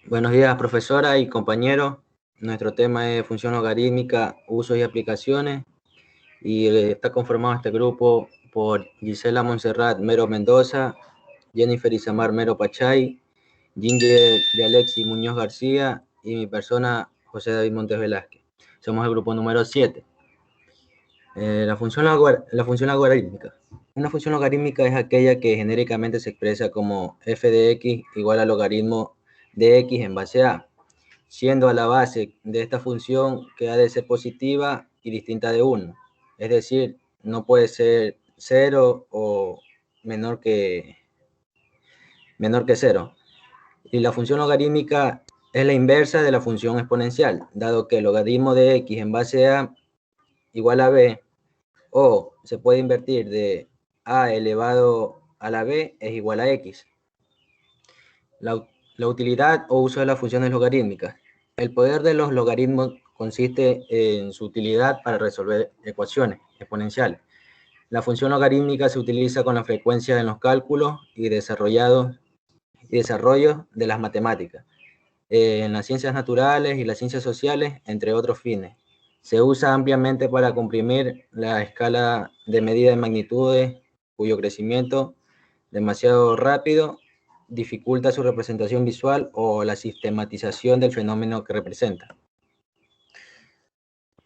Buenos días, profesora y compañeros. Nuestro tema es función logarítmica, usos y aplicaciones. Y está conformado este grupo por Gisela Montserrat Mero Mendoza, Jennifer Isamar Mero Pachay, Ginger de Alexis Muñoz García y mi persona, José David Montes Velázquez. Somos el grupo número 7. La función logarítmica. Una función logarítmica es aquella que genéricamente se expresa como f de x igual al logaritmo de x en base a, siendo a la base de esta función que ha de ser positiva y distinta de 1. Es decir, no puede ser 0 o menor que 0. Y la función logarítmica es la inversa de la función exponencial, dado que el logaritmo de x en base a igual a b, o se puede invertir de a elevado a la b es igual a x. La utilidad o uso de las funciones logarítmicas. El poder de los logaritmos consiste en su utilidad para resolver ecuaciones exponenciales. La función logarítmica se utiliza con la frecuencia en los cálculos y desarrollo de las matemáticas, en las ciencias naturales y las ciencias sociales, entre otros fines. Se usa ampliamente para comprimir la escala de medida de magnitudes, cuyo crecimiento demasiado rápido dificulta su representación visual o la sistematización del fenómeno que representa.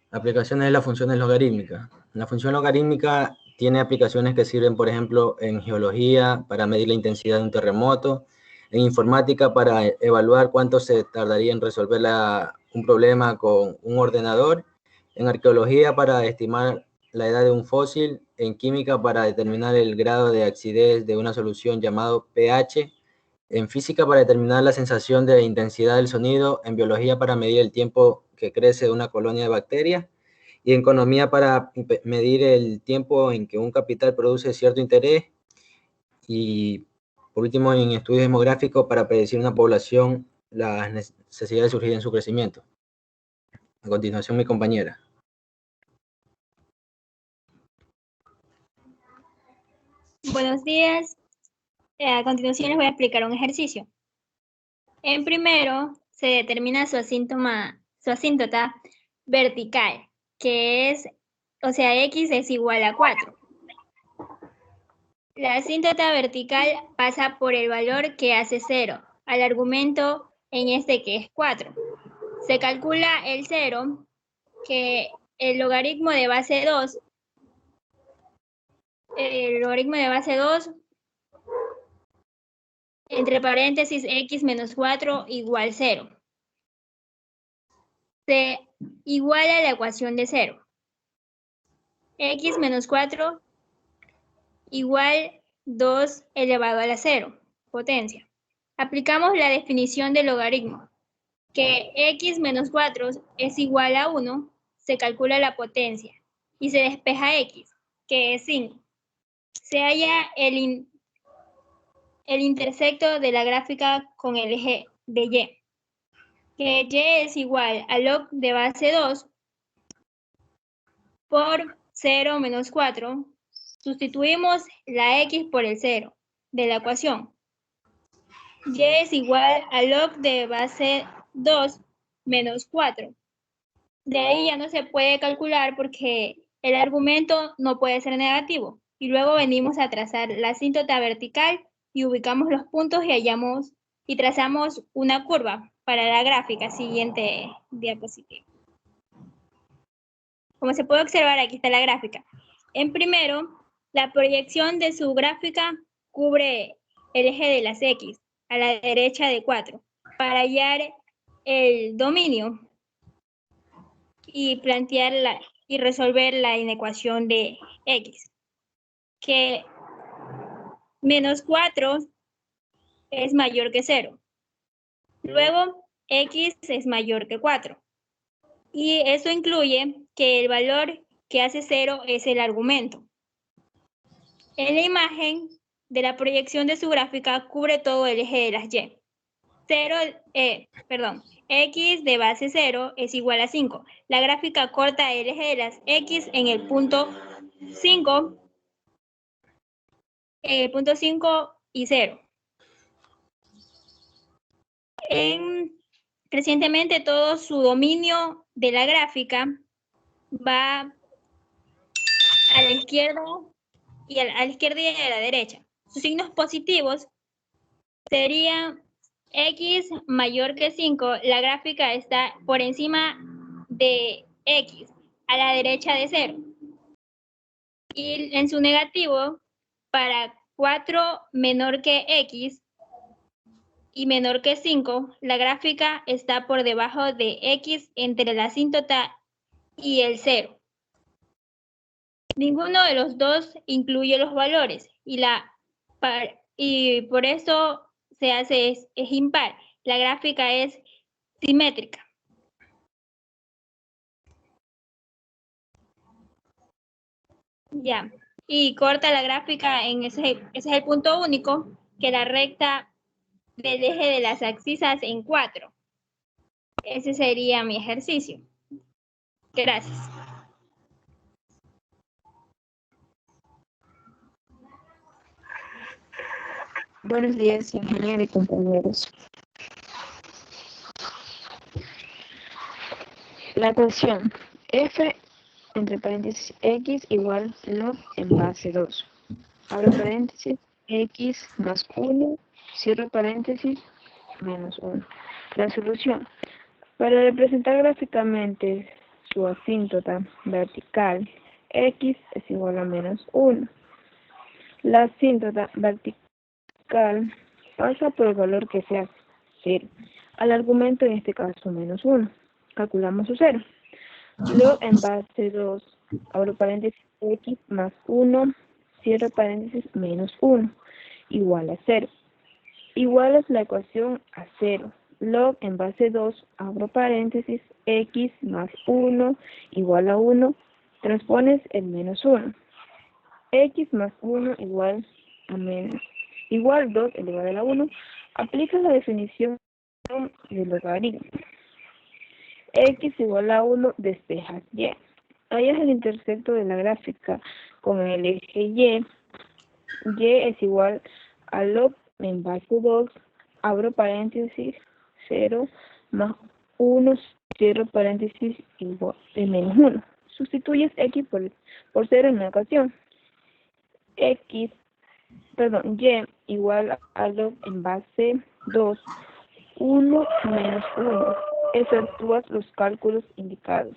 Aplicaciones de las funciones logarítmicas. La función logarítmica tiene aplicaciones que sirven, por ejemplo, en geología para medir la intensidad de un terremoto, en informática para evaluar cuánto se tardaría en resolver un problema con un ordenador, en arqueología para estimar la edad de un fósil, en química para determinar el grado de acidez de una solución llamado pH, en física para determinar la sensación de intensidad del sonido, en biología para medir el tiempo que crece una colonia de bacterias, y en economía para medir el tiempo en que un capital produce cierto interés, y por último en estudios demográficos para predecir una población, las necesidades surgidas en su crecimiento. A continuación mi compañera. Buenos días. A continuación les voy a explicar un ejercicio. En primero se determina su asíntota vertical, que es, o sea, x es igual a 4. La asíntota vertical pasa por el valor que hace 0, al argumento en este que es 4. Se calcula el 0, que el logaritmo de base 2, entre paréntesis x menos 4 igual 0. Se iguala la ecuación de 0. X menos 4 igual 2 elevado a la 0, potencia. Aplicamos la definición del logaritmo, que x menos 4 es igual a 1, se calcula la potencia y se despeja x, que es 5. Se halla el intersecto de la gráfica con el eje de y, que y es igual a log de base 2 por 0 menos 4, sustituimos la x por el 0 de la ecuación. Y es igual a log de base 2 menos 4. De ahí ya no se puede calcular porque el argumento no puede ser negativo. Y luego venimos a trazar la asíntota vertical y ubicamos los puntos y trazamos una curva para la gráfica. Siguiente diapositiva. Como se puede observar, aquí está la gráfica. En primero, la proyección de su gráfica cubre el eje de las X a la derecha de 4 para hallar el dominio y y resolver la inecuación de X, que menos 4 es mayor que 0. Luego, X es mayor que 4. Y eso incluye que el valor que hace 0 es el argumento. En la imagen de la proyección de su gráfica cubre todo el eje de las Y. X de base 0 es igual a 5. La gráfica corta el eje de las X en el punto 5, y 0. Recientemente todo su dominio de la gráfica va a la izquierda y a la izquierda y a la derecha. Sus signos positivos serían x mayor que 5, la gráfica está por encima de x, a la derecha de 0. Y en su negativo, para 4 menor que x y menor que 5, la gráfica está por debajo de x entre la asíntota y el 0. Ninguno de los dos incluye los valores y por eso se hace es impar. La gráfica es simétrica. Ya. Y corta la gráfica ese es el punto único, que la recta del eje de las abscisas en 4. Ese sería mi ejercicio. Gracias. Buenos días, ingeniero y compañeros. La ecuación f entre paréntesis x igual log en base 2. Abro paréntesis, x más 1, cierro paréntesis, menos 1. La solución. Para representar gráficamente su asíntota vertical, x es igual a menos 1. La asíntota vertical pasa por el valor que sea 0. Al argumento, en este caso, menos 1. Calculamos su 0. Log en base 2, abro paréntesis, x más 1, cierro paréntesis, menos 1, igual a 0. Igual es la ecuación a 0. Log en base 2, abro paréntesis, x más 1, igual a 1, transpones el menos 1. X más 1 igual a menos. Igual 2 elevado a la 1. Aplica la definición del logaritmo. X igual a 1, despejas Y. Hallas el intersecto de la gráfica con el eje Y. Y es igual a log en base 2, abro paréntesis, 0, más 1, cierro paréntesis, igual de menos 1. Sustituyes X por 0 en la ecuación. Y igual a log en base 2, 1 menos 1. Efectúas los cálculos indicados.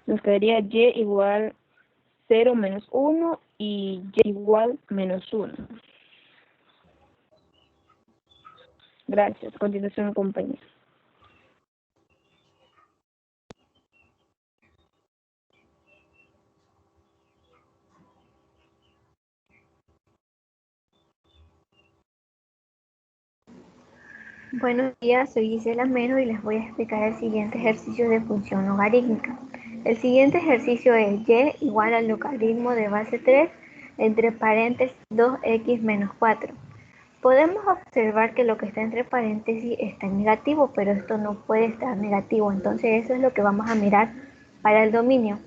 Nos quedaría Y igual 0 menos 1 y Y igual menos 1. Gracias. A continuación, compañero. Buenos días, soy Gisela Mero y les voy a explicar el siguiente ejercicio de función logarítmica. El siguiente ejercicio es y igual al logaritmo de base 3 entre paréntesis 2x menos 4. Podemos observar que lo que está entre paréntesis está en negativo, pero esto no puede estar negativo, entonces eso es lo que vamos a mirar para el dominio.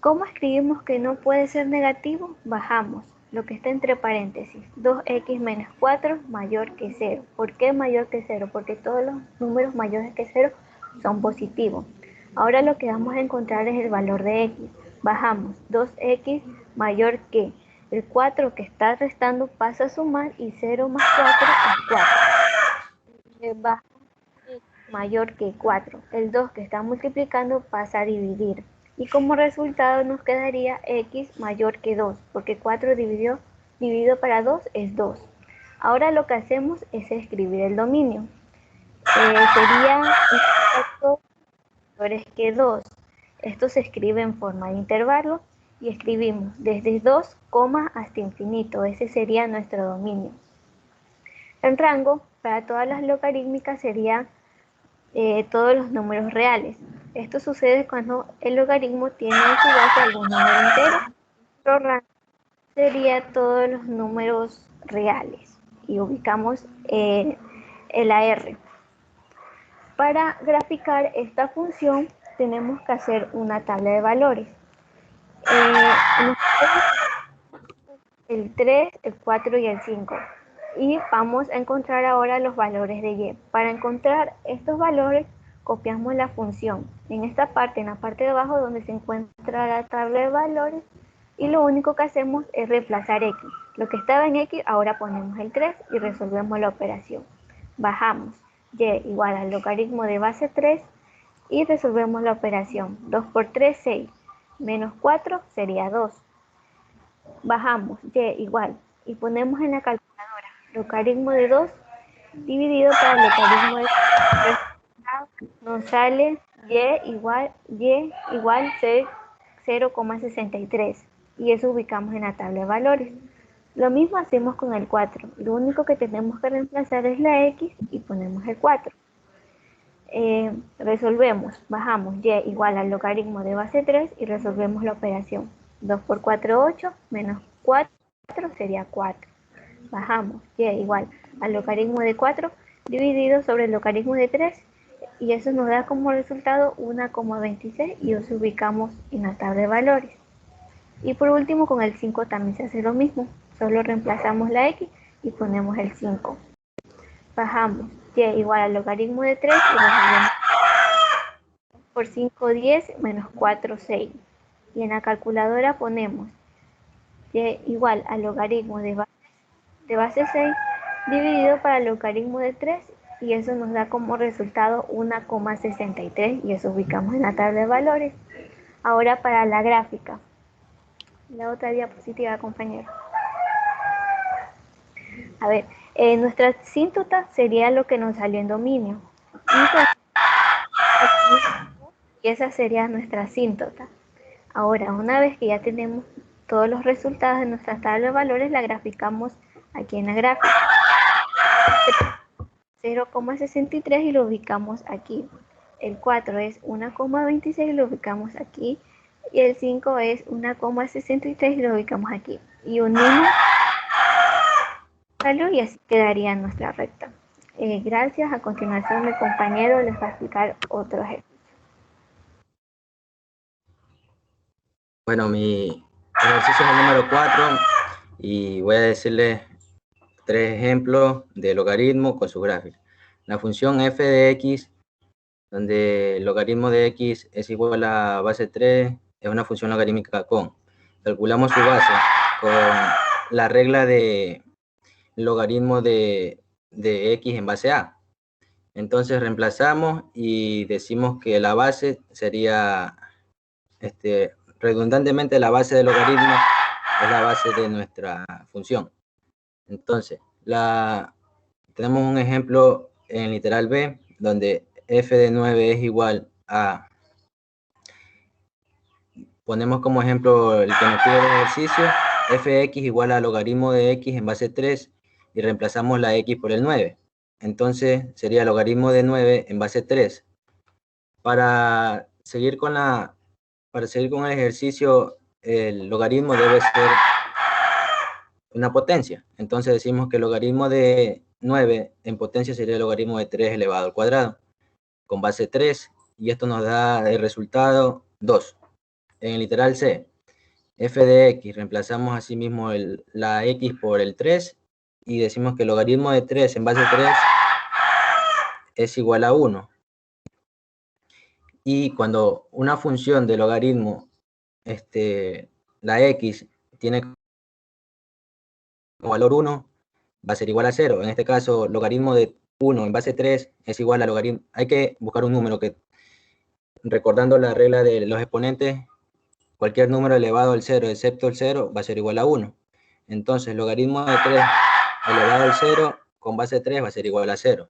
¿Cómo escribimos que no puede ser negativo? Bajamos lo que está entre paréntesis, 2x menos 4 mayor que 0. ¿Por qué mayor que 0? Porque todos los números mayores que 0 son positivos. Ahora lo que vamos a encontrar es el valor de x. Bajamos 2x mayor que el 4 que está restando pasa a sumar y 0 más 4 es 4. Bajamos x mayor que 4. El 2 que está multiplicando pasa a dividir. Y como resultado nos quedaría x mayor que 2, porque 4 dividido para 2 es 2. Ahora lo que hacemos es escribir el dominio. Sería x mayor que 2. Esto se escribe en forma de intervalo y escribimos desde 2, hasta infinito. Ese sería nuestro dominio. El rango para todas las logarítmicas sería todos los números reales. Esto sucede cuando el logaritmo tiene en su base algún número entero. Nuestro rango sería todos los números reales y ubicamos la R. Para graficar esta función tenemos que hacer una tabla de valores. El 3, el 4 y el 5. Y vamos a encontrar ahora los valores de y. Para encontrar estos valores, copiamos la función en esta parte, en la parte de abajo donde se encuentra la tabla de valores, y lo único que hacemos es reemplazar x. Lo que estaba en x, ahora ponemos el 3 y resolvemos la operación. Bajamos y igual al logaritmo de base 3 y resolvemos la operación. 2 por 3, 6, menos 4 sería 2. Bajamos y igual y ponemos en la calculadora logaritmo de 2 dividido por el logaritmo de 3. Nos sale y igual 0,63 y eso ubicamos en la tabla de valores. Lo mismo hacemos con el 4. Lo único que tenemos que reemplazar es la x y ponemos el 4. Resolvemos, bajamos y igual al logaritmo de base 3 y resolvemos la operación. 2 por 4, 8, menos 4 sería 4. Bajamos y igual al logaritmo de 4 dividido sobre el logaritmo de 3 y eso nos da como resultado 1,26 y eso ubicamos en la tabla de valores. Y por último con el 5 también se hace lo mismo, solo reemplazamos la x y ponemos el 5. Bajamos y igual al logaritmo de 3 y resolvemos por 5, 10, menos 4, 6. Y en la calculadora ponemos y igual al logaritmo de base 6 dividido para el logaritmo de 3 y eso nos da como resultado 1,63 y eso ubicamos en la tabla de valores. Ahora para la gráfica. La otra diapositiva, compañero. A ver, nuestra asíntota sería lo que nos salió en dominio. Y esa sería nuestra asíntota. Ahora, una vez que ya tenemos todos los resultados de nuestra tabla de valores, la graficamos aquí en la gráfica. 0,63 y lo ubicamos aquí. El 4 es 1,26 y lo ubicamos aquí. Y el 5 es 1,63 y lo ubicamos aquí. Y unimos y así quedaría nuestra recta. Gracias. A continuación mi compañero les va a explicar otro ejercicio. Bueno, mi ejercicio es el número 4 y voy a decirles 3 ejemplos de logaritmo con su gráfica. La función f de x, donde el logaritmo de x es igual a base 3, es una función logarítmica con. Calculamos su base con la regla de logaritmo de x en base a. Entonces reemplazamos y decimos que la base sería, redundantemente, la base del logaritmo es la base de nuestra función. Entonces, tenemos un ejemplo en literal B, donde f de 9 es igual a, ponemos como ejemplo el que nos pide el ejercicio, f de x igual a logaritmo de x en base 3, y reemplazamos la x por el 9. Entonces, sería logaritmo de 9 en base 3. Para seguir con el ejercicio, el logaritmo debe ser una potencia. Entonces decimos que el logaritmo de 9 en potencia sería el logaritmo de 3 elevado al cuadrado con base 3 y esto nos da el resultado 2. En el literal C, f de x, reemplazamos así mismo la x por el 3 y decimos que el logaritmo de 3 en base 3 es igual a 1. Y cuando una función de logaritmo, la x tiene como valor 1, va a ser igual a 0. En este caso, logaritmo de 1 en base 3 es igual a logaritmo. Hay que buscar un número que, recordando la regla de los exponentes, cualquier número elevado al 0 excepto el 0 va a ser igual a 1. Entonces, logaritmo de 3 elevado al 0 con base 3 va a ser igual a 0.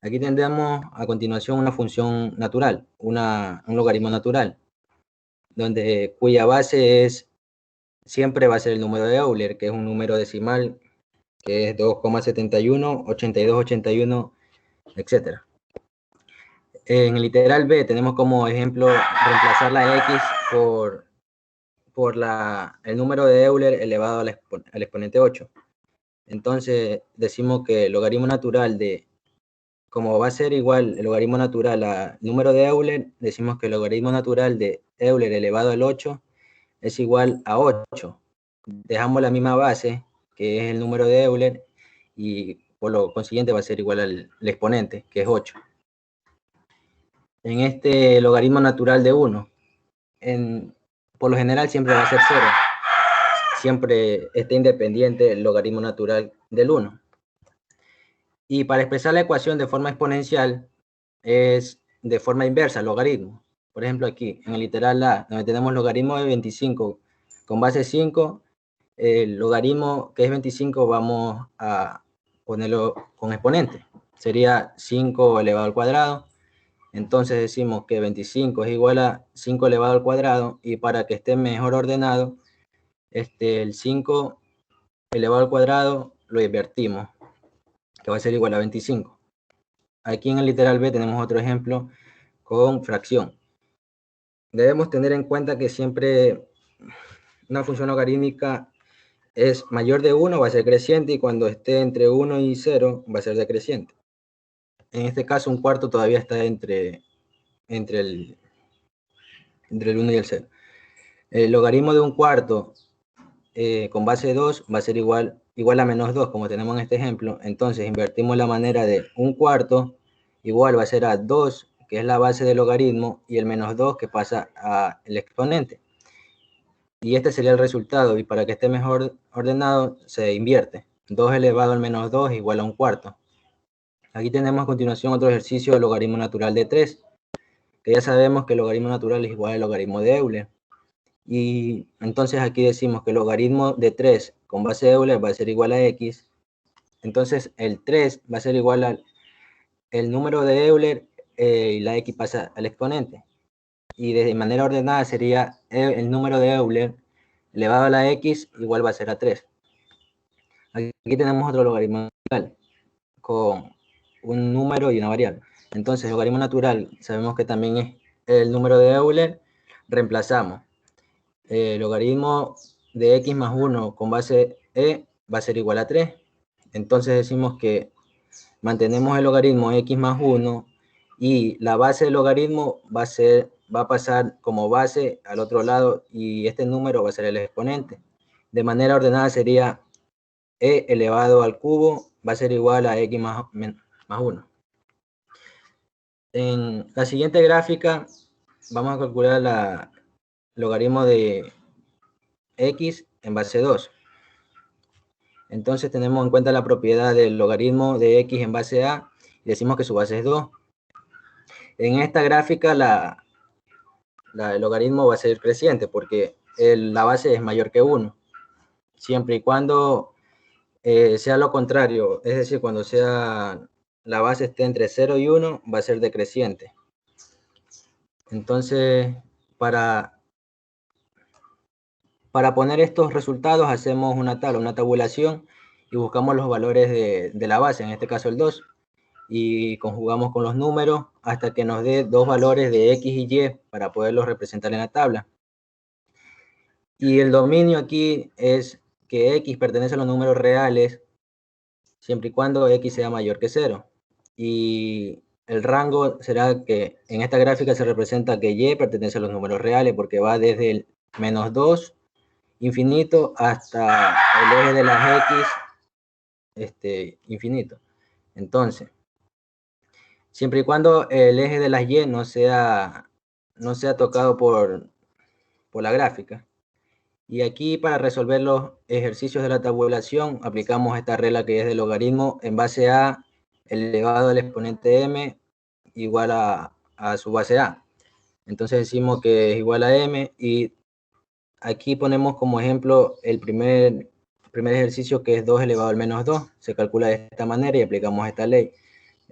Aquí tendremos a continuación una función natural, un logaritmo natural, cuya base siempre va a ser el número de Euler, que es un número decimal, que es 2,71, 8281, etc. En el literal B tenemos como ejemplo reemplazar la x por el número de Euler elevado al exponente 8. Entonces decimos que el logaritmo natural como va a ser igual el logaritmo natural al número de Euler, decimos que el logaritmo natural de Euler elevado al 8 es igual a 8. Dejamos la misma base, que es el número de Euler, y por lo consiguiente va a ser igual al exponente, que es 8. En este logaritmo natural de 1, por lo general siempre va a ser 0. Siempre está independiente el logaritmo natural del 1. Y para expresar la ecuación de forma exponencial es de forma inversa, logaritmo. Por ejemplo, aquí en el literal A, donde tenemos logaritmo de 25 con base 5, el logaritmo que es 25 vamos a ponerlo con exponente. Sería 5 elevado al cuadrado. Entonces decimos que 25 es igual a 5 elevado al cuadrado, y para que esté mejor ordenado, el 5 elevado al cuadrado lo invertimos, que va a ser igual a 25. Aquí en el literal B tenemos otro ejemplo con fracción. Debemos tener en cuenta que siempre una función logarítmica es mayor de 1, va a ser creciente, y cuando esté entre 1 y 0 va a ser decreciente. En este caso, un cuarto todavía está entre el 1 y el 0. El logaritmo de un cuarto con base 2 va a ser igual a menos 2, como tenemos en este ejemplo. Entonces invertimos la manera de un cuarto igual va a ser a 2, que es la base del logaritmo, y el menos 2 que pasa al exponente. Y este sería el resultado, y para que esté mejor ordenado se invierte. 2 elevado al menos 2 igual a un cuarto. Aquí tenemos a continuación otro ejercicio del logaritmo natural de 3, que ya sabemos que el logaritmo natural es igual al logaritmo de Euler. Y entonces aquí decimos que el logaritmo de 3 con base de Euler va a ser igual a x. Entonces el 3 va a ser igual al número de Euler, y la x pasa al exponente. Y de manera ordenada sería el número de Euler elevado a la x igual va a ser a 3. Aquí tenemos otro logaritmo natural con un número y una variable. Entonces el logaritmo natural sabemos que también es el número de Euler. Reemplazamos. El logaritmo de x más 1 con base e va a ser igual a 3. Entonces decimos que mantenemos el logaritmo x más 1, y la base del logaritmo va a pasar como base al otro lado, y este número va a ser el exponente. De manera ordenada sería e elevado al cubo va a ser igual a x más 1. En la siguiente gráfica vamos a calcular el logaritmo de x en base 2. Entonces tenemos en cuenta la propiedad del logaritmo de x en base a, y decimos que su base es 2. En esta gráfica el logaritmo va a ser creciente porque la base es mayor que 1. Siempre y cuando sea lo contrario, es decir, cuando la base esté entre 0 y 1, va a ser decreciente. Entonces, para poner estos resultados hacemos una tabulación, y buscamos los valores de la base, en este caso el 2, y conjugamos con los números hasta que nos dé dos valores de x y y para poderlos representar en la tabla. Y el dominio aquí es que x pertenece a los números reales siempre y cuando x sea mayor que 0. Y el rango será que en esta gráfica se representa que y pertenece a los números reales porque va desde el menos 2 infinito hasta el eje de las x infinito. Entonces, siempre y cuando el eje de las y no sea tocado por la gráfica. Y aquí, para resolver los ejercicios de la tabulación, aplicamos esta regla que es del logaritmo en base a elevado al exponente m igual a su base a. Entonces decimos que es igual a m, y aquí ponemos como ejemplo el primer ejercicio, que es 2 elevado al menos 2. Se calcula de esta manera y aplicamos esta ley.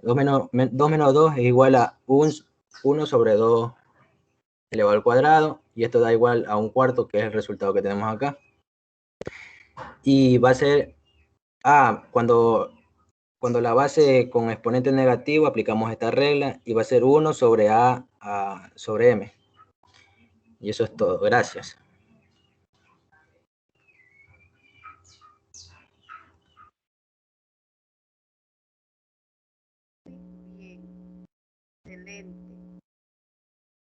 2 menos 2 es igual a 1 sobre 2 elevado al cuadrado, y esto da igual a un cuarto, que es el resultado que tenemos acá. Y va a ser cuando la base con exponente negativo aplicamos esta regla, y va a ser 1 sobre a sobre m. Y eso es todo. Gracias.